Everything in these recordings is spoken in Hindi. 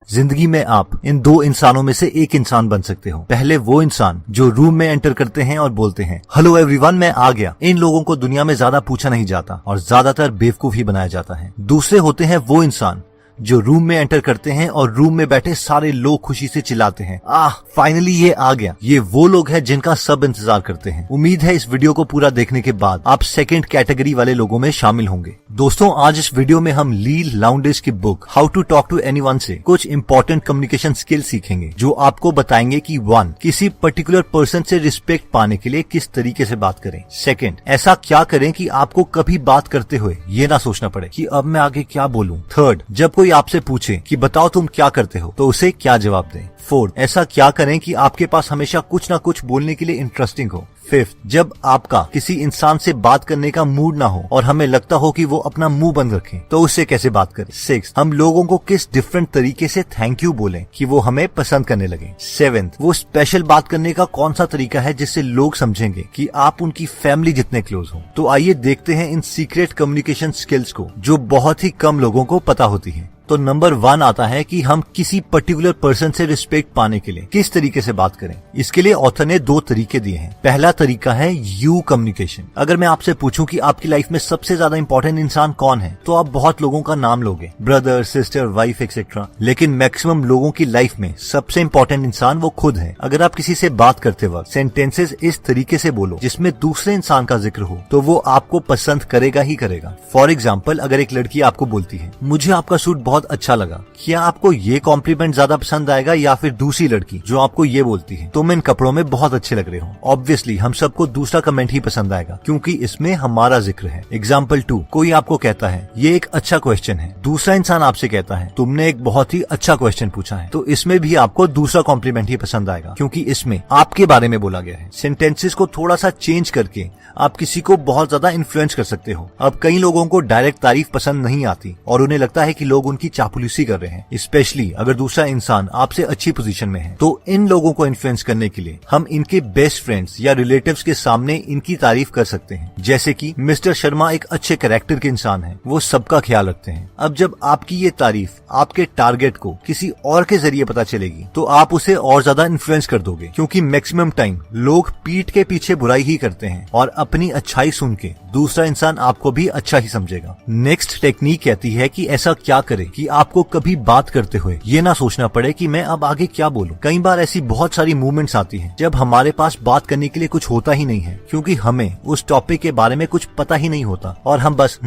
जिंदगी में आप इन दो इंसानों में से एक इंसान बन सकते हो। पहले वो इंसान जो रूम में एंटर करते हैं और बोलते हैं हेलो एवरीवन, मैं आ गया। इन लोगों को दुनिया में ज्यादा पूछा नहीं जाता और ज्यादातर बेवकूफ ही बनाया जाता है। दूसरे होते हैं वो इंसान जो रूम में एंटर करते हैं और रूम में बैठे सारे लोग खुशी से चिल्लाते हैं, फाइनली ये आ गया। ये वो लोग हैं जिनका सब इंतजार करते हैं। उम्मीद है इस वीडियो को पूरा देखने के बाद आप सेकंड कैटेगरी वाले लोगों में शामिल होंगे। दोस्तों, आज इस वीडियो में हम ली लाउंडेज की book how to talk to anyone से कुछ इंपॉर्टेंट कम्युनिकेशन स्किल सीखेंगे जो आपको बताएंगे कि 1. किसी पर्टिकुलर पर्सन से रिस्पेक्ट पाने के लिए किस तरीके से बात करें। 2. ऐसा क्या करें कि आपको कभी बात करते हुए ये ना सोचना पड़े कि अब मैं आगे क्या बोलूं। 3. जब कोई आपसे पूछे कि बताओ तुम क्या करते हो तो उसे क्या जवाब दें। 4. ऐसा क्या करें कि आपके पास हमेशा कुछ ना कुछ बोलने के लिए इंटरेस्टिंग हो। 5. जब आपका किसी इंसान से बात करने का मूड ना हो और हमें लगता हो कि वो अपना मुंह बंद रखे तो उससे कैसे बात करें। 6. हम लोगों को किस डिफरेंट तरीके से थैंक यू बोलें कि वो हमें पसंद करने लगे। 7. वो स्पेशल बात करने का कौन सा तरीका है जिससे लोग समझेंगे कि आप उनकी फैमिली जितने क्लोज हो। तो आइए देखते हैं इन सीक्रेट कम्युनिकेशन स्किल्स को जो बहुत ही कम लोगों को पता होती है। तो नंबर 1 आता है कि हम किसी पर्टिकुलर पर्सन से रिस्पेक्ट पाने के लिए किस तरीके से बात करें। इसके लिए ऑथर ने 2 तरीके दिए हैं। पहला तरीका है यू कम्युनिकेशन। अगर मैं आपसे पूछूं कि आपकी लाइफ में सबसे ज्यादा इंपॉर्टेंट इंसान कौन है तो आप बहुत लोगों का नाम लोगे, ब्रदर, सिस्टर, वाइफ एक्सेट्रा। लेकिन मैक्सिमम लोगों की लाइफ में सबसे इंपॉर्टेंट इंसान वो खुद है। अगर आप किसी से बात करते वक्त सेंटेंसेस इस तरीके से बोलो जिसमें दूसरे इंसान का जिक्र हो तो वो आपको पसंद करेगा ही करेगा। फॉर एग्जाम्पल, अगर एक लड़की आपको बोलती है मुझे आपका सूट बहुत अच्छा लगा, क्या आपको ये कॉम्प्लीमेंट ज्यादा पसंद आएगा या फिर दूसरी लड़की जो आपको ये बोलती है तुम इन कपड़ों में बहुत अच्छे लग रहे हो। ऑब्वियसली हम सबको दूसरा कमेंट ही पसंद आएगा क्योंकि इसमें हमारा जिक्र है। एग्जाम्पल 2, कोई आपको कहता है ये एक अच्छा क्वेश्चन है, दूसरा इंसान आपसे कहता है तुमने एक बहुत ही अच्छा क्वेश्चन पूछा है, तो इसमें भी आपको दूसरा कॉम्प्लीमेंट ही पसंद आएगा क्योंकि इसमें आपके बारे में बोला गया है। सेंटेंसेस को थोड़ा सा चेंज करके आप किसी को बहुत ज्यादा इन्फ्लुएंस कर सकते हो। अब कई लोगों को डायरेक्ट तारीफ पसंद नहीं आती और उन्हें लगता है कि लोग उनकी चापलूसी कर रहे हैं, स्पेशली अगर दूसरा इंसान आपसे अच्छी पोजीशन में है। तो इन लोगों को इन्फ्लुएंस करने के लिए हम इनके बेस्ट फ्रेंड्स या रिलेटिव्स के सामने इनकी तारीफ कर सकते हैं, जैसे कि मिस्टर शर्मा एक अच्छे कैरेक्टर के इंसान हैं, वो सबका ख्याल रखते हैं। अब जब आपकी ये तारीफ आपके टारगेट को किसी और के जरिए पता चलेगी तो आप उसे और ज्यादा इन्फ्लुएंस कर दोगे क्योंकि मैक्सिमम टाइम लोग पीठ के पीछे बुराई ही करते हैं और अपनी अच्छाई सुन के दूसरा इंसान आपको भी अच्छा ही समझेगा। नेक्स्ट टेक्निक कहती है कि ऐसा क्या करें कि आपको कभी बात करते हुए ये ना सोचना पड़े कि मैं अब आगे क्या बोलूं। कई बार ऐसी बहुत सारी मूवमेंट्स आती हैं जब हमारे पास बात करने के लिए कुछ होता ही नहीं है क्योंकि हमें उस टॉपिक के बारे में कुछ पता ही नहीं होता और हम बस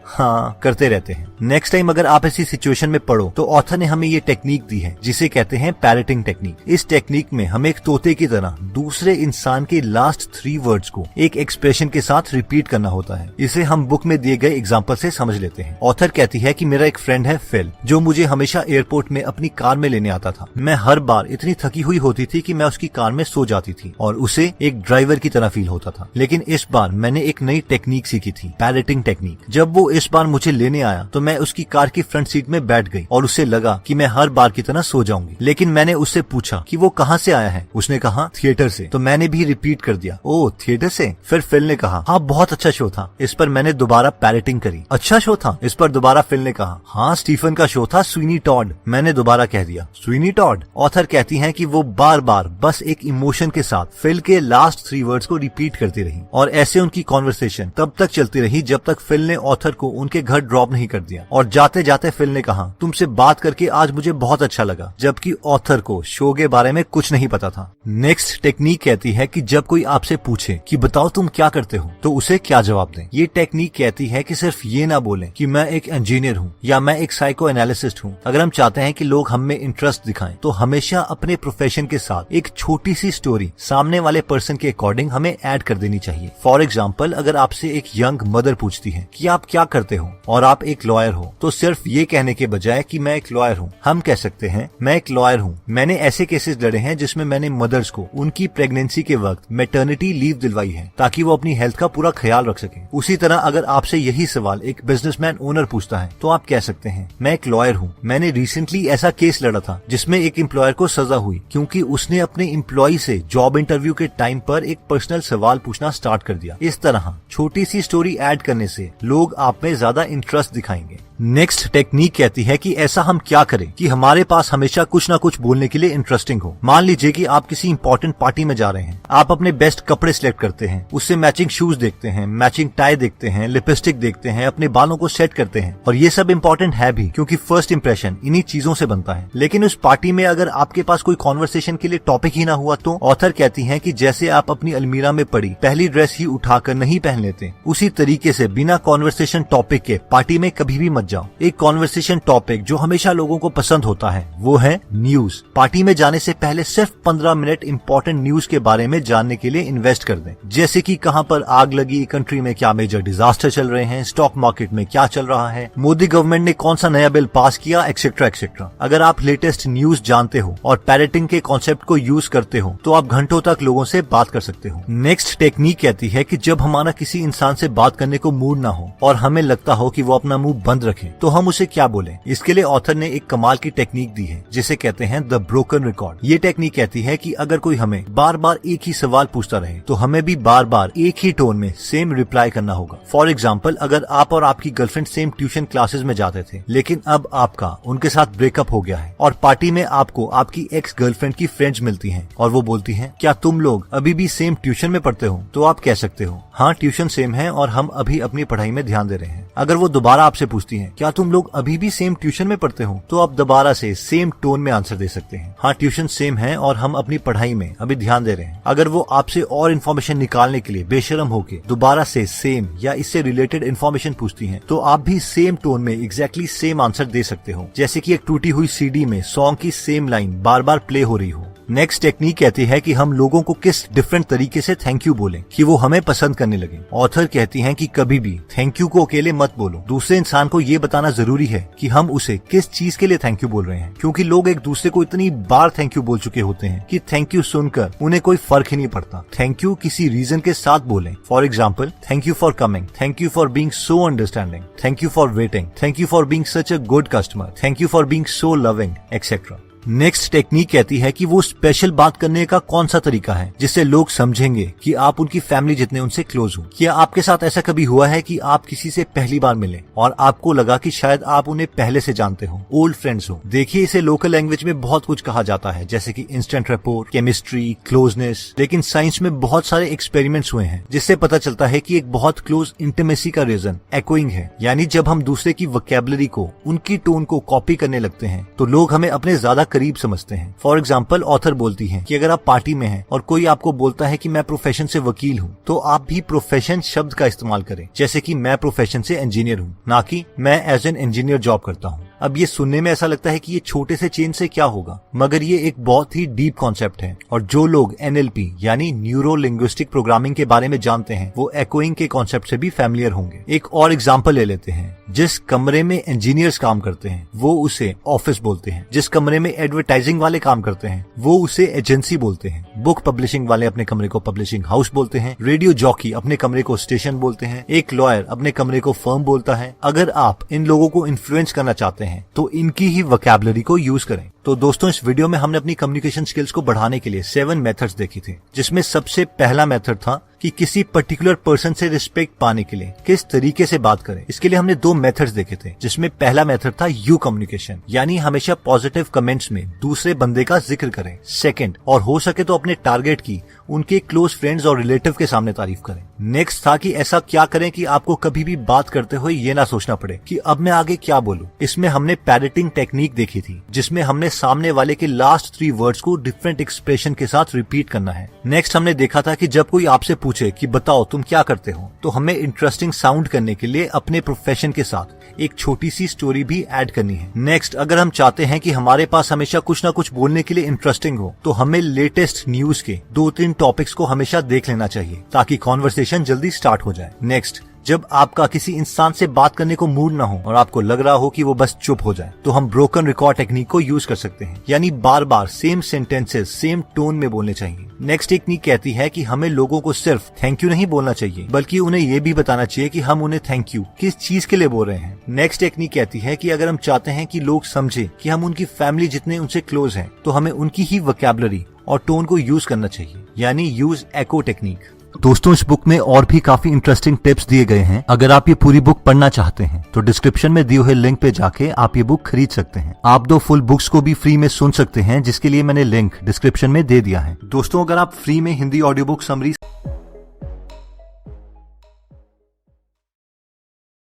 हाँ करते रहते हैं। नेक्स्ट टाइम अगर आप ऐसी सिचुएशन में पड़ो तो ऑथर ने हमें ये टेक्निक दी है जिसे कहते हैं पैरेटिंग टेक्निक। इस टेक्निक में हम एक तोते की तरह दूसरे इंसान के लास्ट 3 वर्ड्स को एक एक्सप्रेशन के साथ रिपीट करना होता है। इसे हम बुक में दिए गए एग्जांपल से समझ लेते हैं। ऑथर कहती है कि मेरा एक फ्रेंड है फिल जो मुझे हमेशा एयरपोर्ट में अपनी कार में लेने आता था। मैं हर बार इतनी थकी हुई होती थी कि मैं उसकी कार में सो जाती थी और उसे एक ड्राइवर की तरह फील होता था। लेकिन इस बार मैंने एक नई टेक्निक सीखी थी, पैरेटिंग टेक्निक। जब वो इस बार मुझे लेने आया तो मैं उसकी कार की फ्रंट सीट में बैठ गई और उसे लगा कि मैं हर बार की तरह सो जाऊंगी। लेकिन मैंने उससे पूछा कि वो कहाँ से आया है। उसने कहा थिएटर से। तो मैंने भी रिपीट कर दिया, ओ थिएटर से। फिर फिल ने कहा हाँ बहुत अच्छा शो था। इस पर मैंने दोबारा पैरेटिंग करी, अच्छा शो था। इस पर दोबारा फिल ने कहा हाँ स्टीफन का शो था, स्वीनी टॉड। मैंने दोबारा कह दिया स्वीनी टॉड। ऑथर कहती हैं कि वो बार बार बस एक इमोशन के साथ फिल के लास्ट 3 वर्ड्स को रिपीट करती रही और ऐसे उनकी कॉन्वर्सेशन तब तक चलती रही जब तक फिल ने ऑथर को उनके घर ड्रॉप नहीं कर दिया। और जाते जाते फिल ने कहा तुमसे बात करके आज मुझे बहुत अच्छा लगा, जबकि ऑथर को शो के बारे में कुछ नहीं पता था। नेक्स्ट टेक्निक कहती है कि जब कोई आपसे पूछे कि बताओ तुम क्या करते हो तो उसे क्या जवाब दें। ये टेक्निक कहती है कि सिर्फ ये ना बोलें कि मैं एक इंजीनियर हूँ या मैं एक साइको एनालिसिस्ट हूँ। अगर हम चाहते हैं कि लोग हम में इंटरेस्ट दिखाएं तो हमेशा अपने प्रोफेशन के साथ एक छोटी सी स्टोरी सामने वाले पर्सन के अकॉर्डिंग हमें ऐड कर देनी चाहिए। फॉर एग्जाम्पल, अगर आपसे एक यंग मदर पूछती है कि आप क्या करते हो और आप एक लॉयर हो तो सिर्फ ये कहने के बजाय कि मैं एक लॉयर हूँ हम कह सकते हैं मैं एक लॉयर हूँ, मैंने ऐसे केसेस लड़े हैं जिसमें मैंने मदर्स को उनकी प्रेगनेंसी के वक्त मैटरनिटी लीव दिलवाई है ताकि वो अपनी हेल्थ का पूरा ख्याल रख सके। उसी तरह अगर आपसे यही सवाल एक बिजनेसमैन ओनर पूछता है तो आप कह सकते हैं मैं एक लॉयर हूँ, मैंने रिसेंटली ऐसा केस लड़ा था जिसमें एक एम्प्लॉयर को सजा हुई क्योंकि उसने अपने एम्प्लॉय से जॉब इंटरव्यू के टाइम पर एक पर्सनल सवाल पूछना स्टार्ट कर दिया। इस तरह छोटी सी स्टोरी ऐड करने से लोग आप में ज्यादा इंटरेस्ट दिखाएंगे। नेक्स्ट टेक्निक कहती है कि ऐसा हम क्या करें कि हमारे पास हमेशा कुछ ना कुछ बोलने के लिए इंटरेस्टिंग हो। मान लीजिए कि आप किसी इंपॉर्टेंट पार्टी में जा रहे हैं, आप अपने बेस्ट कपड़े सिलेक्ट करते हैं, उससे मैचिंग शूज देखते हैं, मैचिंग टाई देखते हैं, लिपस्टिक देखते हैं, अपने बालों को सेट करते हैं, और ये सब इंपॉर्टेंट है भी क्योंकि फर्स्ट इंप्रेशन इन्हीं चीजों से बनता है। लेकिन उस पार्टी में अगर आपके पास कोई कॉन्वर्सेशन के लिए टॉपिक ही ना हुआ तो ऑथर कहती है कि जैसे आप अपनी अलमीरा में पड़ी पहली ड्रेस ही उठाकर नहीं पहन लेते, उसी तरीके से बिना कॉन्वर्सेशन टॉपिक के पार्टी में कभी भी मत जाओ। एक कॉन्वर्सेशन टॉपिक जो हमेशा लोगों को पसंद होता है वो है न्यूज। पार्टी में जाने से पहले सिर्फ 15 मिनट इंपॉर्टेंट न्यूज के बारे में जानने के लिए इन्वेस्ट कर दें, जैसे कि कहां पर आग लगी, कंट्री में क्या मेजर डिजास्टर चल रहे हैं, स्टॉक मार्केट में क्या चल रहा है, मोदी गवर्नमेंट ने कौन सा नया बिल पास किया, एक्सेट्रा एक्सेट्रा। अगर आप लेटेस्ट न्यूज जानते हो और पैरेटिंग के कॉन्सेप्ट को यूज करते हो तो आप घंटों तक लोगों से बात कर सकते हो। नेक्स्ट टेक्निक कहती है कि जब हमारा किसी इंसान से बात करने को मूड ना हो और हमें लगता हो कि वो अपना मुंह बंद रखे तो हम उसे क्या बोलें। इसके लिए ऑथर ने एक कमाल की टेक्निक दी है जिसे कहते हैं द ब्रोकन रिकॉर्ड। ये टेक्निक कहती है कि अगर कोई हमें बार बार एक ही सवाल पूछता रहे तो हमें भी बार बार एक ही टोन में सेम रिप्लाई करना होगा। फॉर एग्जाम्पल, अगर आप और आपकी गर्लफ्रेंड सेम ट्यूशन क्लासेस में जाते थे लेकिन अब आपका उनके साथ ब्रेकअप हो गया है और पार्टी में आपको आपकी एक्स गर्लफ्रेंड की फ्रेंड्स मिलती हैं और वो बोलती हैं क्या तुम लोग अभी भी सेम ट्यूशन में पढ़ते हो, तो आप कह सकते हो हाँ ट्यूशन सेम है और हम अभी अपनी पढ़ाई में ध्यान दे रहे हैं। अगर वो दोबारा आपसे पूछती हैं क्या तुम लोग अभी भी सेम ट्यूशन में पढ़ते हो, तो आप दोबारा से सेम टोन में आंसर दे सकते हैं हाँ ट्यूशन सेम है और हम अपनी पढ़ाई में अभी ध्यान दे रहे हैं। अगर वो आपसे और इन्फॉर्मेशन निकालने के लिए बेशरम होके दोबारा से सेम या इससे रिलेटेड इन्फॉर्मेशन पूछती हैं तो आप भी सेम टोन में एग्जैक्टली सेम आंसर दे सकते हो, जैसे कि एक टूटी हुई सीडी में सॉन्ग की सेम लाइन बार बार प्ले हो रही हो। नेक्स्ट टेक्निक कहती है कि हम लोगों को किस डिफरेंट तरीके से थैंक यू बोलें कि वो हमें पसंद करने लगे। ऑथर कहती हैं कि कभी भी थैंक यू को अकेले मत बोलो, दूसरे इंसान को ये बताना जरूरी है कि हम उसे किस चीज के लिए थैंक यू बोल रहे हैं, क्योंकि लोग एक दूसरे को इतनी बार थैंक यू बोल चुके होते हैं कि थैंक यू सुनकर उन्हें कोई फर्क ही नहीं पड़ता। थैंक यू किसी रीजन के साथ बोलें। For example, thank you for coming, thank you for being so understanding, thank you for waiting, thank you for being such a good customer, thank you for being so loving, etcetera. Next technique कहती है कि वो स्पेशल बात करने का कौन सा तरीका है जिससे लोग समझेंगे कि आप उनकी फैमिली जितने उनसे क्लोज हो। क्या आपके साथ ऐसा कभी हुआ है कि आप किसी से पहली बार मिले और आपको लगा कि शायद आप उन्हें पहले से जानते हो, ओल्ड फ्रेंड्स हो। देखिए, इसे लोकल लैंग्वेज में बहुत कुछ कहा जाता है जैसे कि इंस्टेंट रैपोर्ट, केमिस्ट्री, क्लोजनेस, लेकिन साइंस में बहुत सारे एक्सपेरिमेंट्स हुए हैं जिससे पता चलता है कि एक बहुत क्लोज इंटीमेसी का रीजन एक्ोइंग है, यानी जब हम दूसरे की वोकैबुलरी को, उनकी टोन को कॉपी करने लगते हैं तो लोग हमें अपने ज्यादा करीब समझते हैं। फॉर एग्जाम्पल, ऑथर बोलती है कि अगर आप पार्टी में हैं और कोई आपको बोलता है कि मैं प्रोफेशन से वकील हूँ, तो आप भी प्रोफेशन शब्द का इस्तेमाल करें, जैसे कि मैं प्रोफेशन से इंजीनियर हूँ, ना कि मैं एज एन इंजीनियर जॉब करता हूँ। अब ये सुनने में ऐसा लगता है कि ये छोटे से चेंज से क्या होगा, मगर ये एक बहुत ही डीप कॉन्सेप्ट है और जो लोग NLP यानी न्यूरो लिंग्विस्टिक प्रोग्रामिंग के बारे में जानते हैं वो एक्ोइंग के कॉन्सेप्ट से भी फैमिलियर होंगे। एक और एग्जांपल ले लेते हैं। जिस कमरे में इंजीनियर्स काम करते हैं वो उसे ऑफिस बोलते हैं, जिस कमरे में एडवर्टाइजिंग वाले काम करते हैं वो उसे एजेंसी बोलते हैं, बुक पब्लिशिंग वाले अपने कमरे को पब्लिशिंग हाउस बोलते हैं, रेडियो जॉकी अपने कमरे को स्टेशन बोलते हैं, एक लॉयर अपने कमरे को फर्म बोलता है। अगर आप इन लोगों को इन्फ्लुएंस करना चाहते हैं तो इनकी ही वोकैबुलरी को यूज करें। तो दोस्तों, इस वीडियो में हमने अपनी कम्युनिकेशन स्किल्स को बढ़ाने के लिए 7 मेथड्स देखी थी, जिसमें सबसे पहला मेथड था कि किसी पर्टिकुलर पर्सन से रिस्पेक्ट पाने के लिए किस तरीके से बात करें। इसके लिए हमने 2 मेथड्स देखे थे, जिसमें पहला मेथड था यू कम्युनिकेशन, यानी हमेशा पॉजिटिव कमेंट्स में दूसरे बंदे का जिक्र करें। सेकंड, और हो सके तो अपने टारगेट की उनके क्लोज फ्रेंड्स और रिलेटिव के सामने तारीफ करें। नेक्स्ट था कि ऐसा क्या करें कि आपको कभी भी बात करते हुए ये ना सोचना पड़े कि अब मैं आगे क्या बोलूं। इसमें हमने पैरेटिंग टेक्निक देखी थी, जिसमें हमने सामने वाले के लास्ट 3 वर्ड्स को डिफरेंट एक्सप्रेशन के साथ रिपीट करना है। नेक्स्ट हमने देखा था कि जब कोई आपसे पूछे कि बताओ तुम क्या करते हो, तो हमें इंटरेस्टिंग साउंड करने के लिए अपने प्रोफेशन के साथ एक छोटी सी स्टोरी भी ऐड करनी है। नेक्स्ट, अगर हम चाहते हैं कि हमारे पास हमेशा कुछ ना कुछ बोलने के लिए इंटरेस्टिंग हो, तो हमें लेटेस्ट न्यूज के 2-3 टॉपिक्स को हमेशा देख लेना चाहिए ताकि कॉन्वर्सेशन जल्दी स्टार्ट हो जाए। नेक्स्ट, जब आपका किसी इंसान से बात करने को मूड ना हो और आपको लग रहा हो कि वो बस चुप हो जाए, तो हम ब्रोकन रिकॉर्ड टेक्निक को यूज कर सकते हैं, यानी बार बार सेम सेंटेंसेस सेम टोन में बोलने चाहिए। नेक्स्ट टेक्निक कहती है कि हमें लोगों को सिर्फ थैंक यू नहीं बोलना चाहिए, बल्कि उन्हें ये भी बताना चाहिए कि हम उन्हें थैंक यू किस चीज के लिए बोल रहे हैं। नेक्स्ट टेक्निक कहती है कि अगर हम चाहते हैं कि लोग समझे कि हम उनकी फैमिली जितने उनसे क्लोज हैं, तो हमें उनकी ही वोकैबुलरी और टोन को यूज करना चाहिए, यानी यूज एको टेक्निक। दोस्तों इस बुक में और भी काफी इंटरेस्टिंग टिप्स दिए गए हैं। अगर आप ये पूरी बुक पढ़ना चाहते हैं तो डिस्क्रिप्शन में दिए हुए लिंक पे जाके आप ये बुक खरीद सकते हैं। आप 2 फुल बुक्स को भी फ्री में सुन सकते हैं, जिसके लिए मैंने लिंक डिस्क्रिप्शन में दे दिया है। दोस्तों अगर आप फ्री में हिंदी ऑडियो बुक समरी